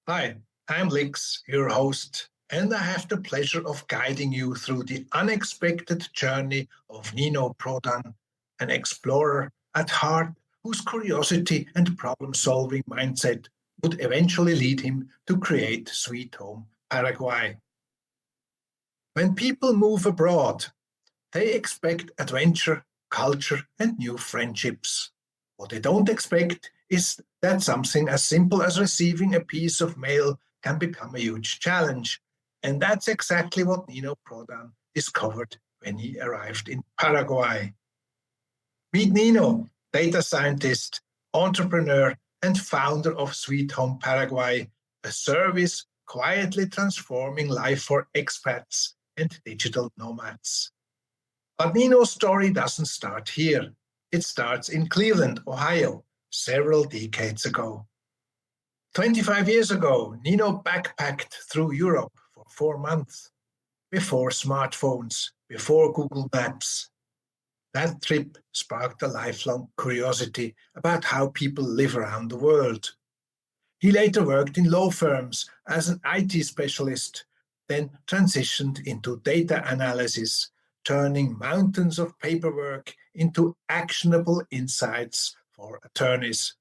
Hi, I'm Lix, your host, and I have the pleasure of guiding you through the unexpected journey of Nino Prodan, an explorer at heart whose curiosity and problem solving mindset would eventually lead him to create Sweet Home Paraguay. When people move abroad, they expect adventure, culture, and new friendships. What they don't expect is that something as simple as receiving a piece of mail can become a huge challenge. And that's exactly what Nino Prodan discovered when he arrived in Paraguay. Meet Nino, data scientist, entrepreneur, and founder of Sweet Home Paraguay, a service quietly transforming life for expats and digital nomads. But Nino's story doesn't start here. It starts in Cleveland, Ohio, several decades ago. 25 years ago, Nino backpacked through Europe for 4 months, before smartphones, before Google Maps. That trip sparked a lifelong curiosity about how people live around the world. He later worked in law firms as an IT specialist, then transitioned into data analysis, turning mountains of paperwork into actionable insights for attorneys.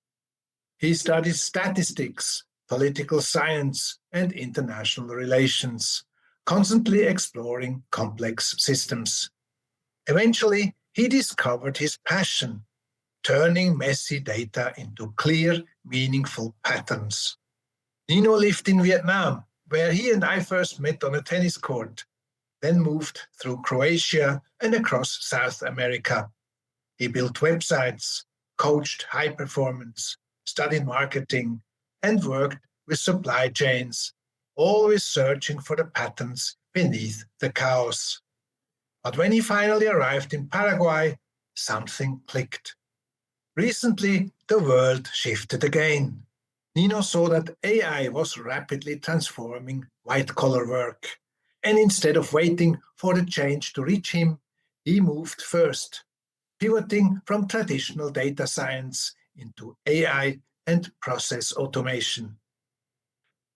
He studied statistics, political science, and international relations, constantly exploring complex systems. Eventually, he discovered his passion, turning messy data into clear, meaningful patterns. Nino lived in Vietnam, where he and I first met on a tennis court, then moved through Croatia and across South America. He built websites, coached high performance, studied marketing, and worked with supply chains, always searching for the patterns beneath the chaos. But when he finally arrived in Paraguay, something clicked. Recently, the world shifted again. Nino saw that AI was rapidly transforming white collar work. And instead of waiting for the change to reach him, he moved first, pivoting from traditional data science into AI and process automation.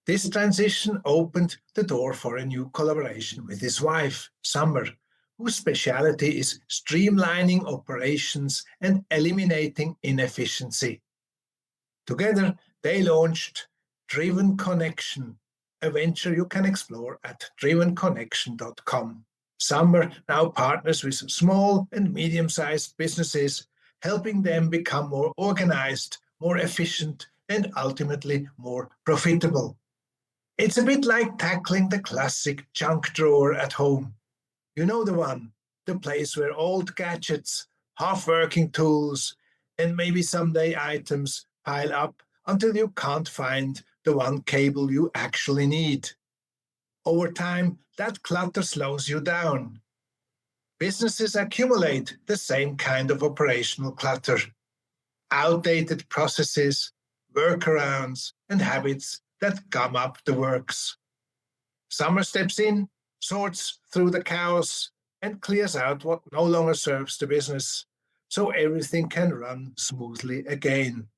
This transition opened the door for a new collaboration with his wife, Summer, whose specialty is streamlining operations and eliminating inefficiency. Together, they launched Driven Connection, a venture you can explore at drivenconnection.com. Summer now partners with small and medium sized businesses, helping them become more organized, more efficient, and ultimately more profitable. It's a bit like tackling the classic junk drawer at home. You know the one, the place where old gadgets, half working tools, and maybe someday items pile up until you can't find the one cable you actually need. Over time, that clutter slows you down. Businesses accumulate the same kind of operational clutter, outdated processes, workarounds, and habits that gum up the works. Summer steps in, sorts through the chaos, and clears out what no longer serves the business, so everything can run smoothly again.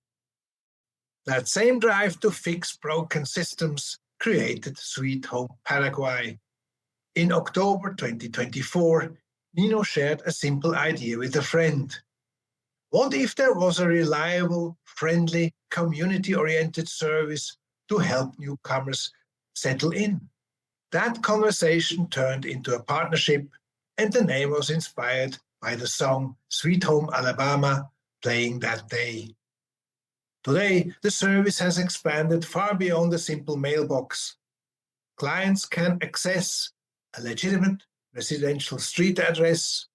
That same drive to fix broken systems created Sweet Home Paraguay. In October 2024, Nino shared a simple idea with a friend. What if there was a reliable, friendly, community oriented service to help newcomers settle in? That conversation turned into a partnership, and the name was inspired by the song Sweet Home Alabama playing that day. Today, the service has expanded far beyond a simple mailbox. Clients can access a legitimate residential street address,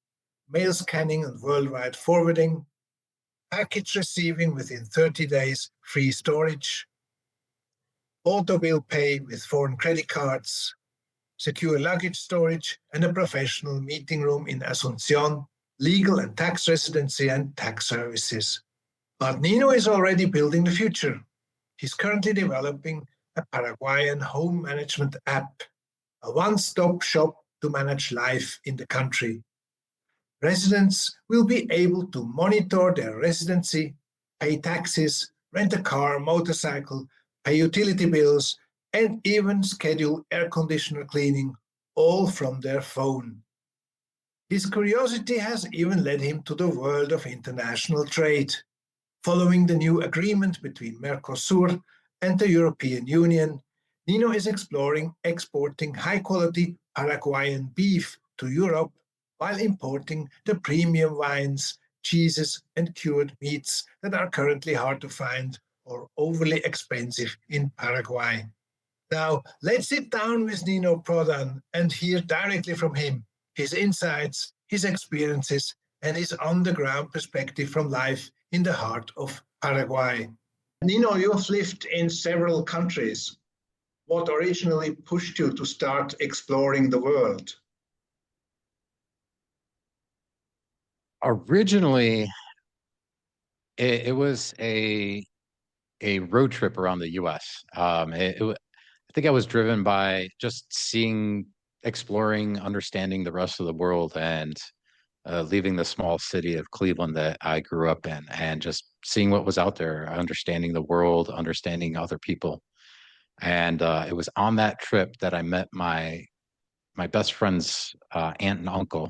mail scanning and worldwide forwarding, package receiving within 30 days, free storage, auto bill pay with foreign credit cards, secure luggage storage, and a professional meeting room in Asunción, legal and tax residency and tax services. But Nino is already building the future. He's currently developing a Paraguayan home management app, a one-stop shop to manage life in the country. Residents will be able to monitor their residency, pay taxes, rent a car, motorcycle, pay utility bills, and even schedule air conditioner cleaning, all from their phone. His curiosity has even led him to the world of international trade. Following the new agreement between Mercosur and the European Union, Nino is exploring exporting high quality Paraguayan beef to Europe while importing the premium wines, cheeses, and cured meats that are currently hard to find or overly expensive in Paraguay. Now, let's sit down with Nino Prodan and hear directly from him his insights, his experiences, and his on the ground perspective from life in the heart of Paraguay. Nino, you've lived in several countries. What originally pushed you to start exploring the world? Originally, it was a road trip around the U.S. I think I was driven by just seeing, exploring, understanding the rest of the world, and leaving the small city of Cleveland that I grew up in, and just seeing what was out there, understanding the world, understanding other people. And it was on that trip that I met my best friend's aunt and uncle,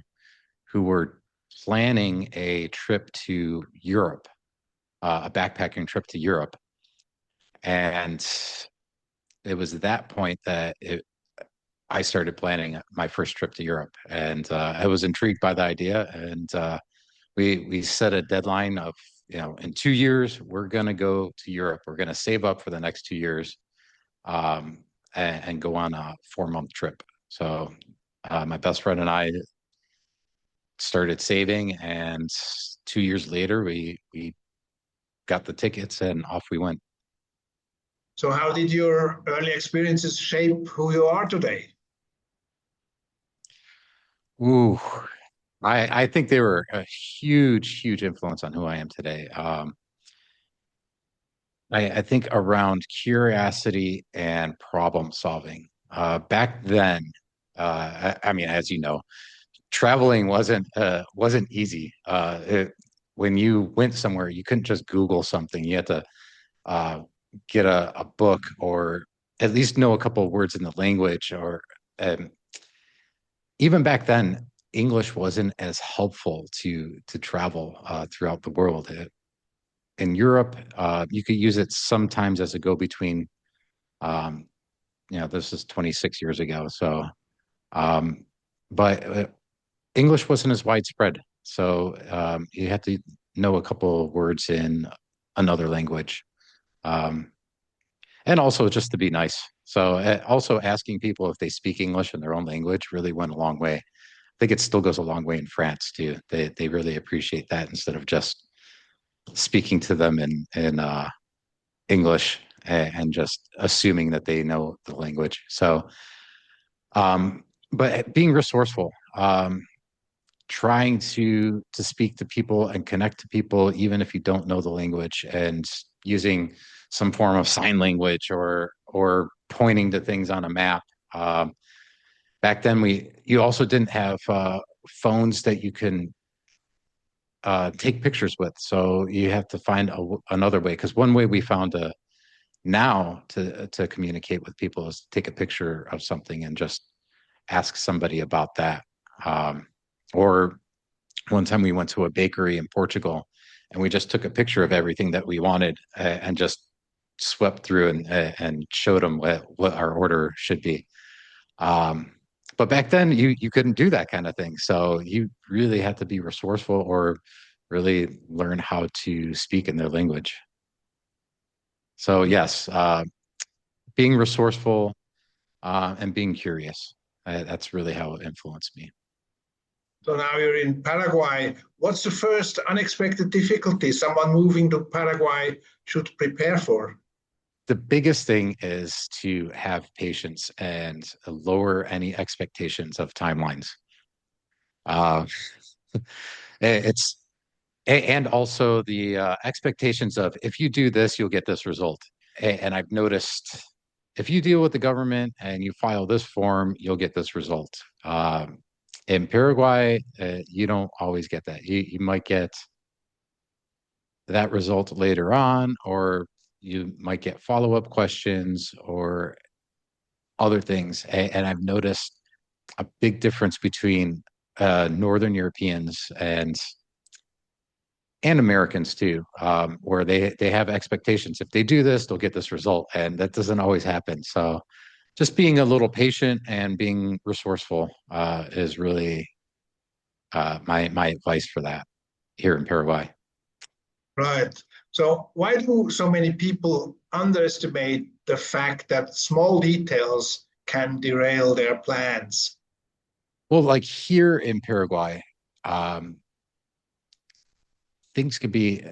who were planning a trip to Europe, a backpacking trip to Europe. And it was at that point that I started planning my first trip to Europe, and I was intrigued by the idea. And we set a deadline of, in 2 years we're going to go to Europe. We're going to save up for the next 2 years, and go on a 4-month trip. So my best friend and I started saving, and 2 years later we got the tickets and off we went. So, how did your early experiences shape who you are today? Ooh, I think they were a huge influence on who I am today. I think around curiosity and problem solving. Back then, I mean, as you know, traveling wasn't easy. When you went somewhere, you couldn't just Google something. You had to uh, get a book, or at least know a couple of words in the language. Or um, even back then, English wasn't as helpful to travel throughout the world. In Europe, you could use it sometimes as a go-between. Um, this is 26 years ago, so but English wasn't as widespread. So you had to know a couple of words in another language, um, and also just to be nice. So also asking people if they speak English in their own language really went a long way. I think it still goes a long way in France too. They really appreciate that, instead of just speaking to them in English, and just assuming that they know the language. So, but being resourceful, trying to speak to people and connect to people, even if you don't know the language, and using some form of sign language, or pointing to things on a map. Back then, you also didn't have phones that you can take pictures with, so you have to find another way. Because one way we found now to communicate with people is take a picture of something and just ask somebody about that. Or one time we went to a bakery in Portugal, and we just took a picture of everything that we wanted, and just swept through and showed them what our order should be. But back then you couldn't do that kind of thing. So you really had to be resourceful, or really learn how to speak in their language. So yes, being resourceful, and being curious. That's really how it influenced me. So now you're in Paraguay. What's the first unexpected difficulty someone moving to Paraguay should prepare for? The biggest thing is to have patience and lower any expectations of timelines. Uh, it's and also the expectations of, if you do this, you'll get this result. And I've noticed, if you deal with the government and you file this form, you'll get this result. In Paraguay, you don't always get that. You might get that result later on, or you might get follow-up questions, or other things. And I've noticed a big difference between Northern Europeans and Americans too, where they have expectations. If they do this, they'll get this result, and that doesn't always happen. So, just being a little patient and being resourceful is really my advice for that here in Paraguay. Right. So why do so many people underestimate the fact that small details can derail their plans? Well, like here in Paraguay, um, things can be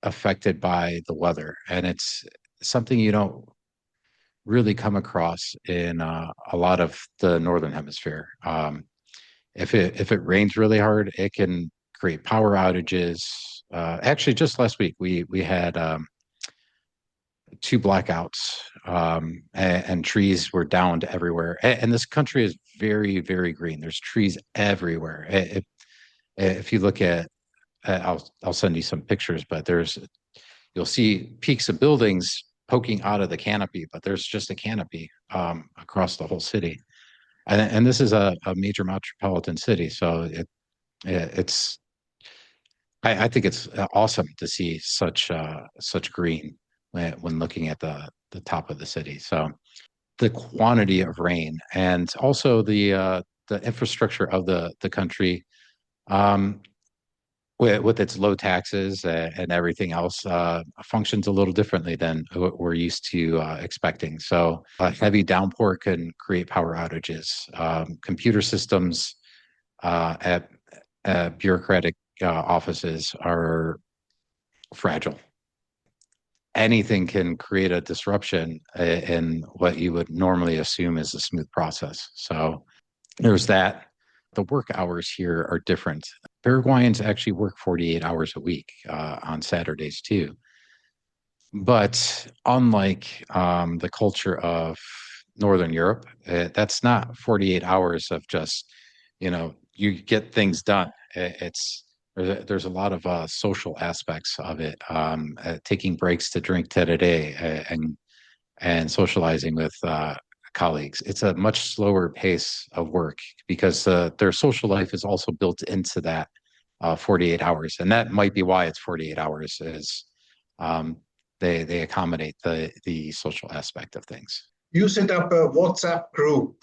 affected by the weather, and it's something you don't really come across in a lot of the northern hemisphere. If it rains really hard, it can create power outages. Actually, just last week we had two blackouts, and trees were downed everywhere. And this country is very, very green. There's trees everywhere. If you look at, I'll send you some pictures, but you'll see peaks of buildings poking out of the canopy, but there's just a canopy across the whole city. And this is a major metropolitan city, so it's I think it's awesome to see such green when looking at the top of the city. So the quantity of rain and also the infrastructure of the country, um, with its low taxes and everything else, functions a little differently than what we're used to expecting. So a heavy downpour can create power outages. Computer systems at bureaucratic offices are fragile. Anything can create a disruption in what you would normally assume is a smooth process. So there's that. The work hours here are different. Paraguayans actually work 48 hours a week on Saturdays too. But unlike the culture of Northern Europe, that's not 48 hours of just, you get things done. There's a lot of social aspects of it, taking breaks to drink today and socializing with colleagues. It's a much slower pace of work because their social life is also built into that 48 hours, and that might be why it's 48 hours. Is they accommodate the social aspect of things. You set up a WhatsApp group,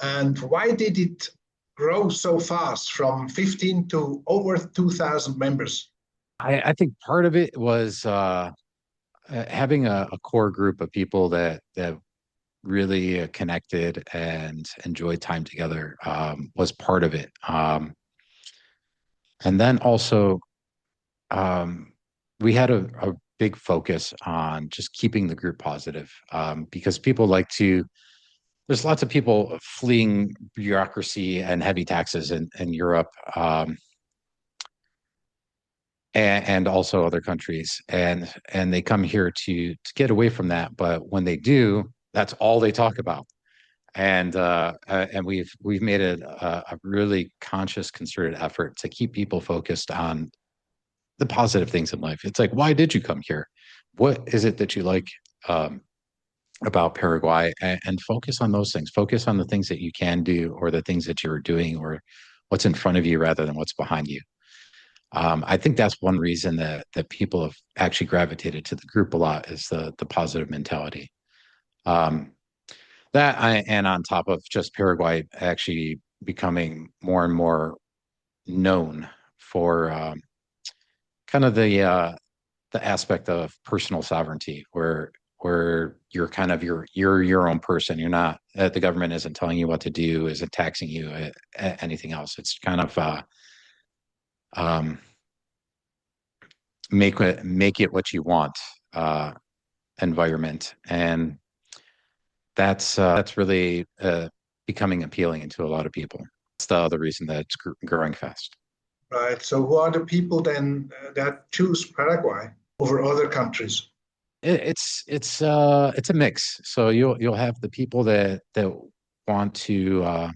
and why did it grow so fast from 15 to over 2,000 members? I think part of it was having a core group of people that really connected and enjoyed time together, was part of it. And then also, we had a big focus on just keeping the group positive, because people there's lots of people fleeing bureaucracy and heavy taxes in Europe, and also other countries, and they come here to get away from that. But when they do, that's all they talk about. And we've made it a really conscious, concerted effort to keep people focused on the positive things in life. It's like, why did you come here? What is it that you like about Paraguay? And focus on those things. Focus on the things that you can do, or the things that you're doing, or what's in front of you rather than what's behind you. I think that's one reason that people have actually gravitated to the group a lot, is the positive mentality. And on top of just Paraguay actually becoming more and more known for kind of the aspect of personal sovereignty, where you're kind of you're your own person. You're not, the government isn't telling you what to do, isn't taxing you, anything else. It's kind of make it what you want environment, and that's really becoming appealing to a lot of people. That's the other reason that it's growing fast. Right. So who are the people then that choose Paraguay over other countries? It's a mix. So you'll have the people that want to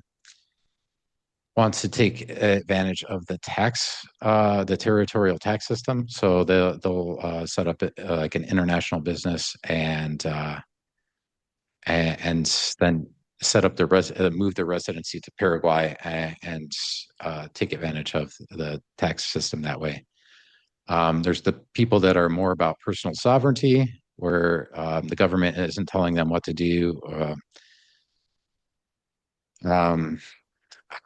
take advantage of the territorial tax system. So they'll set up like an international business and and then move their residency to Paraguay and take advantage of the tax system that way. There's the people that are more about personal sovereignty, where the government isn't telling them what to do, how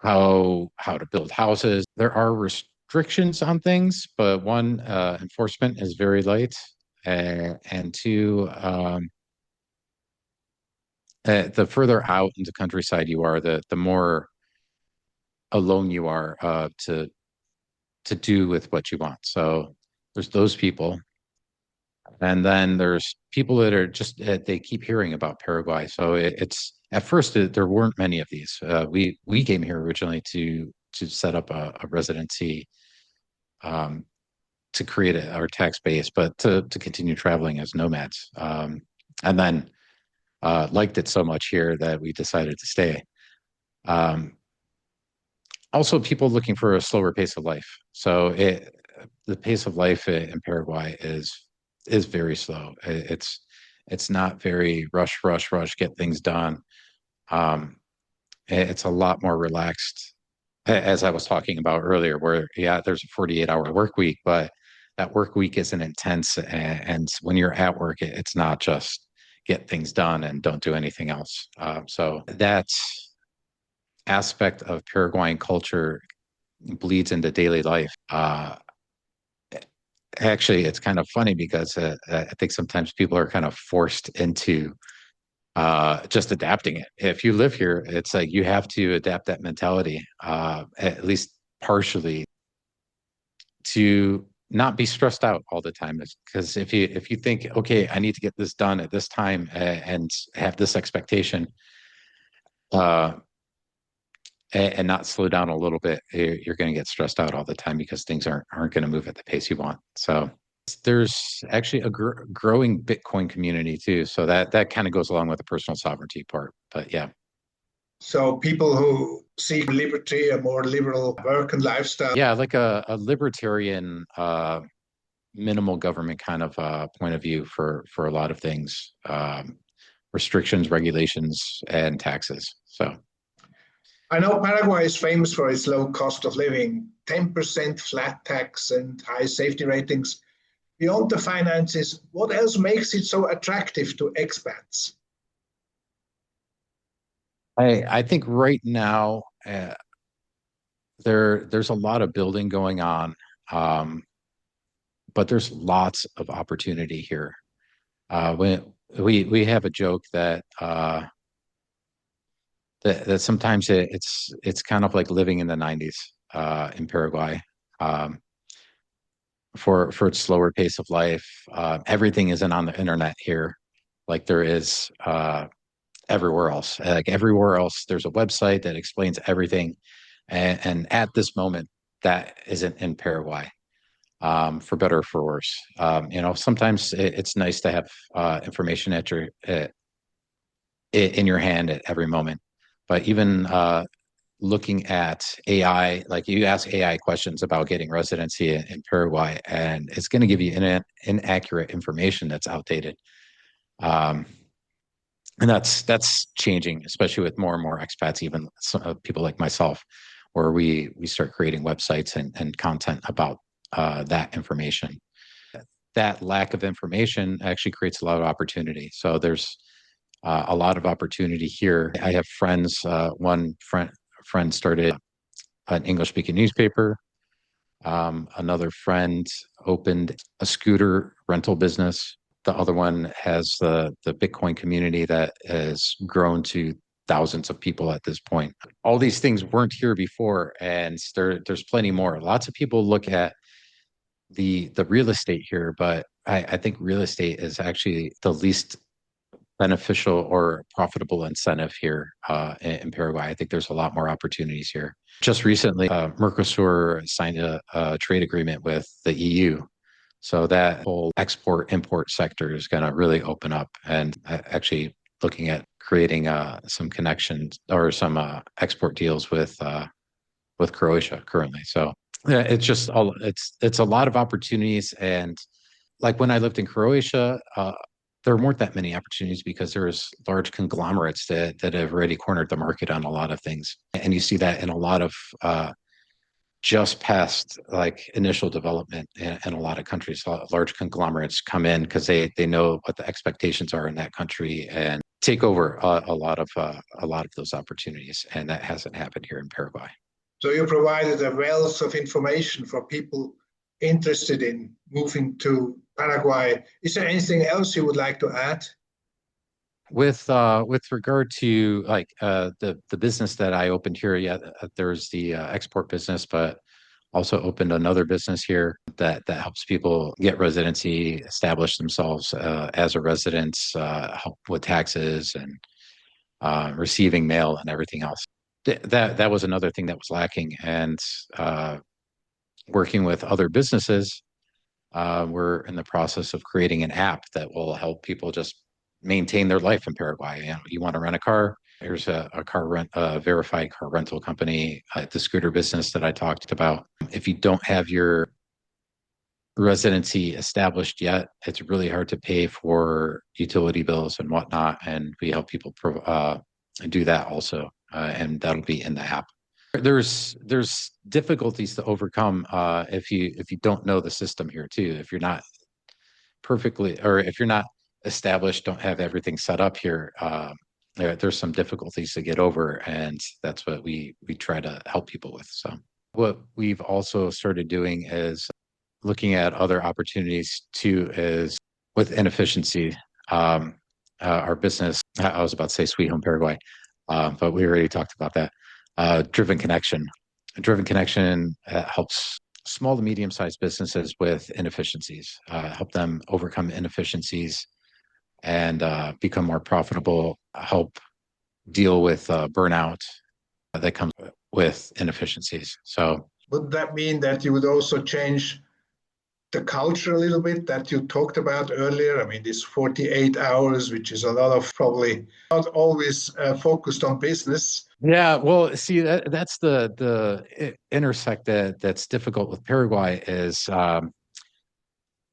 to build houses. There are restrictions on things, but one, enforcement is very light, and two, the further out into countryside you are, the more alone you are to do with what you want. So there's those people. And then there's people that are just, they keep hearing about Paraguay. So it's, at first, there weren't many of these. We came here originally to set up a residency, to create our tax base, but to continue traveling as nomads. And then liked it so much here that we decided to stay. Also, people looking for a slower pace of life. So the pace of life in Paraguay is very slow. It's not very rush, get things done. It's a lot more relaxed, as I was talking about earlier, where, yeah, there's a 48-hour work week, but that work week isn't intense. And when you're at work, it's not just get things done and don't do anything else. So that aspect of Paraguayan culture bleeds into daily life. Actually, it's kind of funny because I think sometimes people are kind of forced into just adapting it. If you live here, it's like you have to adapt that mentality, at least partially, to not be stressed out all the time. Because if you think, okay, I need to get this done at this time, and have this expectation, and not slow down a little bit, you're going to get stressed out all the time because things aren't going to move at the pace you want. So there's actually a growing Bitcoin community too. So that kind of goes along with the personal sovereignty part. But yeah. So people who seek liberty, a more liberal work and lifestyle. Yeah, like a libertarian, minimal government kind of point of view for a lot of things, restrictions, regulations, and taxes. So I know Paraguay is famous for its low cost of living, 10% flat tax and high safety ratings. Beyond the finances, what else makes it so attractive to expats? I think right now, there's a lot of building going on, but there's lots of opportunity here. We have a joke that that sometimes it's kind of like living in the 90s in Paraguay, for its slower pace of life. Everything isn't on the internet here like there is everywhere else. Like everywhere else, there's a website that explains everything, and at this moment, that isn't in Paraguay. For better or for worse, sometimes it's nice to have information at in your hand at every moment. But even looking at AI, like you ask AI questions about getting residency in Paraguay, and it's going to give you inaccurate information that's outdated. And that's changing, especially with more and more expats, even people like myself, where we start creating websites and content about that information. That lack of information actually creates a lot of opportunity. So there's a lot of opportunity here. I have friends. One friend started an English-speaking newspaper. Another friend opened a scooter rental business. The other one has the Bitcoin community that has grown to thousands of people at this point. All these things weren't here before, and there's plenty more. Lots of people look at the real estate here, but I think real estate is actually the least beneficial or profitable incentive here in Paraguay. I think there's a lot more opportunities here. Just recently, Mercosur signed a trade agreement with the EU. So that whole export-import sector is going to really open up, and actually looking at creating some connections or some export deals with Croatia currently. So yeah, it's a lot of opportunities. And like when I lived in Croatia, there weren't that many opportunities because there's large conglomerates that have already cornered the market on a lot of things. And you see that in a lot of just past like initial development in a lot of countries. Large conglomerates come in because they know what the expectations are in that country and take over a lot of those opportunities. And that hasn't happened here in Paraguay. So you provided a wealth of information for people interested in moving to Paraguay. Is there anything else you would like to add? With regard to like the business that I opened here, yeah, there's the export business, but also opened another business here that helps people get residency, establish themselves as a resident, help with taxes and receiving mail and everything else. That was another thing that was lacking, and working with other businesses, we're in the process of creating an app that will help people just maintain their life in Paraguay. You know, you want to rent a car, here's a car rent, a verified car rental company, the scooter business that I talked about. If you don't have your residency established yet, it's really hard to pay for utility bills and whatnot. And we help people do that also. And that'll be in the app. There's difficulties to overcome if you don't know the system here too. If you're not perfectly, or if you're not established, don't have everything set up here, there's some difficulties to get over, and that's what we try to help people with. So what we've also started doing is looking at other opportunities too, is with inefficiency. Our business, I was about to say Sweet Home Paraguay, but we already talked about that. Driven Connection. Driven Connection helps small to medium-sized businesses with inefficiencies, help them overcome inefficiencies and become more profitable, help deal with burnout that comes with inefficiencies. So would that mean that you would also change the culture a little bit that you talked about earlier? I mean, this 48 hours, which is a lot of probably not always focused on business. Yeah, well, see, that's the intersect that's difficult with Paraguay is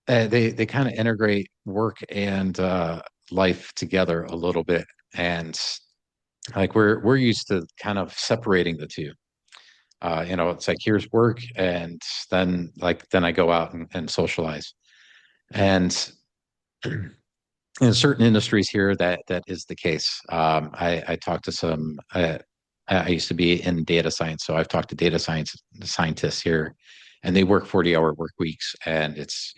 they kind of integrate work and life together a little bit, and like we're used to kind of separating the two. It's like here's work, and then I go out and socialize, and in certain industries here that is the case. I talked to some. I used to be in data science, so I've talked to data scientists here, and they work 40-hour work weeks, and it's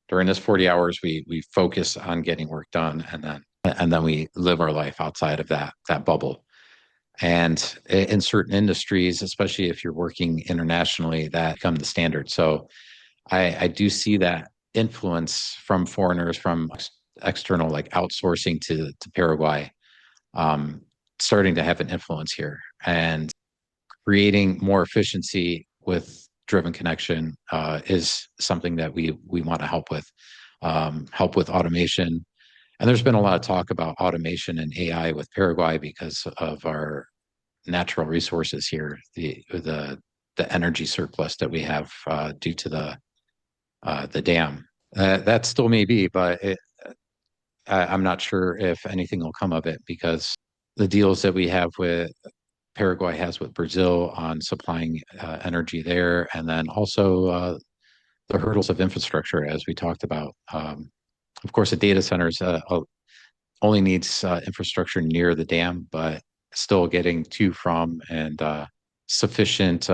during this 40 hours we focus on getting work done, and then we live our life outside of that bubble. And in certain industries, especially if you're working internationally, that become the standard. So I do see that influence from foreigners, from external, like outsourcing to Paraguay, starting to have an influence here, and creating more efficiency with Driven Connection is something that we want to help with automation. And there's been a lot of talk about automation and AI with Paraguay because of our natural resources here, the energy surplus that we have due to the dam. That still may be, but I'm not sure if anything will come of it, because the deals that we have with Paraguay has with Brazil on supplying energy there, and then also the hurdles of infrastructure, as we talked about. Of course, the data centers only needs infrastructure near the dam, but still getting to, from, and sufficient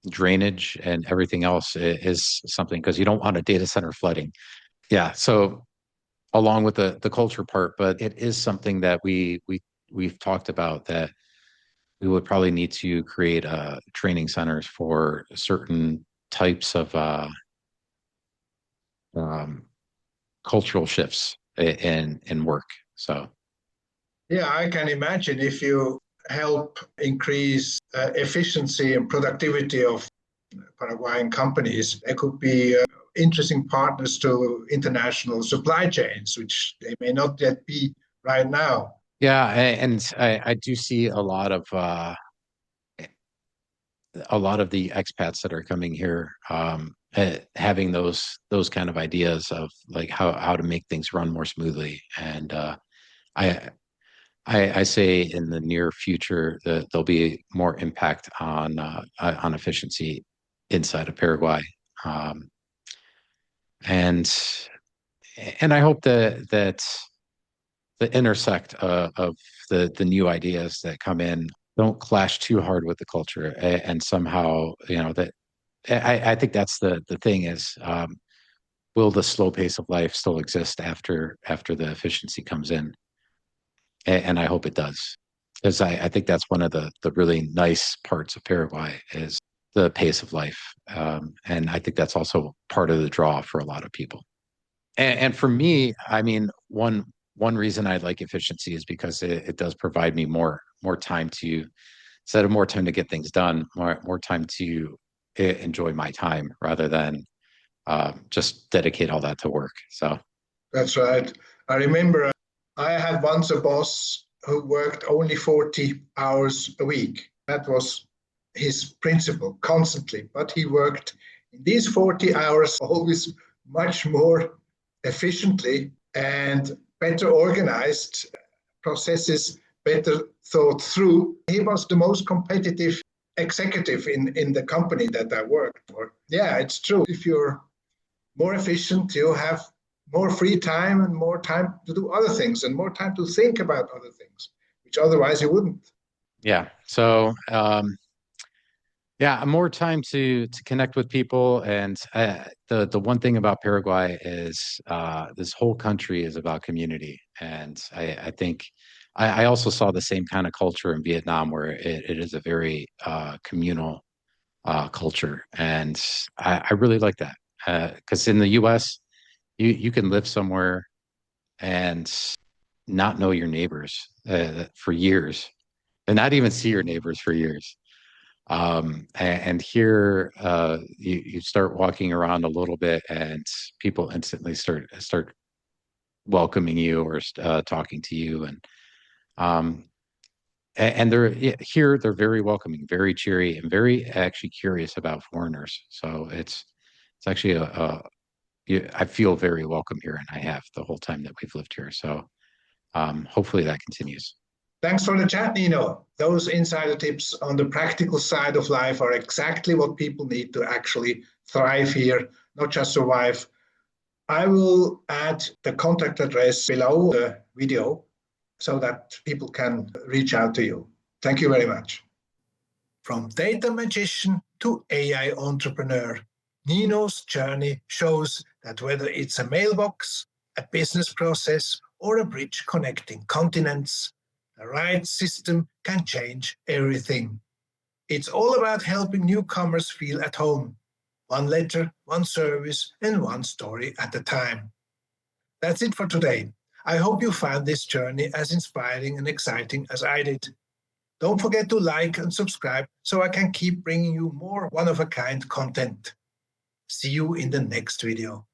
drainage and everything else is something, because you don't want a data center flooding. Yeah, so along with the culture part, but it is something that we've talked about, that we would probably need to create training centers for certain types of cultural shifts in work. So yeah, I can imagine if you help increase efficiency and productivity of Paraguayan companies, there could be interesting partners to international supply chains, which they may not yet be right now. yeah, and I do see a lot of a lot of the expats that are coming here, having those kind of ideas of like how to make things run more smoothly. And I I say in the near future that there'll be more impact on efficiency inside of Paraguay, um, and and I hope that the intersect of the new ideas that come in don't clash too hard with the culture, and somehow that I think that's the thing is, will the slow pace of life still exist after the efficiency comes in? And I hope it does, because I think that's one of the really nice parts of Paraguay is the pace of life, and I think that's also part of the draw for a lot of people. And for me, I mean, one reason I like efficiency is because it does provide me more time to instead of more time to get things done, more time to enjoy my time rather than just dedicate all that to work. So That's right. I remember I had once a boss who worked only 40 hours a week. That was his principle constantly. But he worked in these 40 hours always much more efficiently and better organized, processes better thought through. He was the most competitive executive in the company that I worked for. Yeah, it's true. If you're more efficient, you have more free time and more time to do other things and more time to think about other things, which otherwise you wouldn't. yeah, so yeah, more time to connect with people, and the one thing about Paraguay is this whole country is about community, and I think I also saw the same kind of culture in Vietnam where it is a very communal culture, and I really like that because in the U.S. you can live somewhere and not know your neighbors for years, and not even see your neighbors for years. And here you start walking around a little bit, and people instantly start welcoming you or talking to you, um, and here they're very welcoming, very cheery, and very actually curious about foreigners. So it's actually I feel very welcome here, and I have the whole time that we've lived here. So hopefully that continues. Thanks for the chat, Nino. Those insider tips on the practical side of life are exactly what people need to actually thrive here, not just survive. I will add the contact address below the video so that people can reach out to you. Thank you very much. From data magician to AI entrepreneur, Nino's journey shows that whether it's a mailbox, a business process, or a bridge connecting continents, the right system can change everything. It's all about helping newcomers feel at home. One letter, one service, and one story at a time. That's it for today. I hope you found this journey as inspiring and exciting as I did. Don't forget to like and subscribe so I can keep bringing you more one-of-a-kind content. See you in the next video.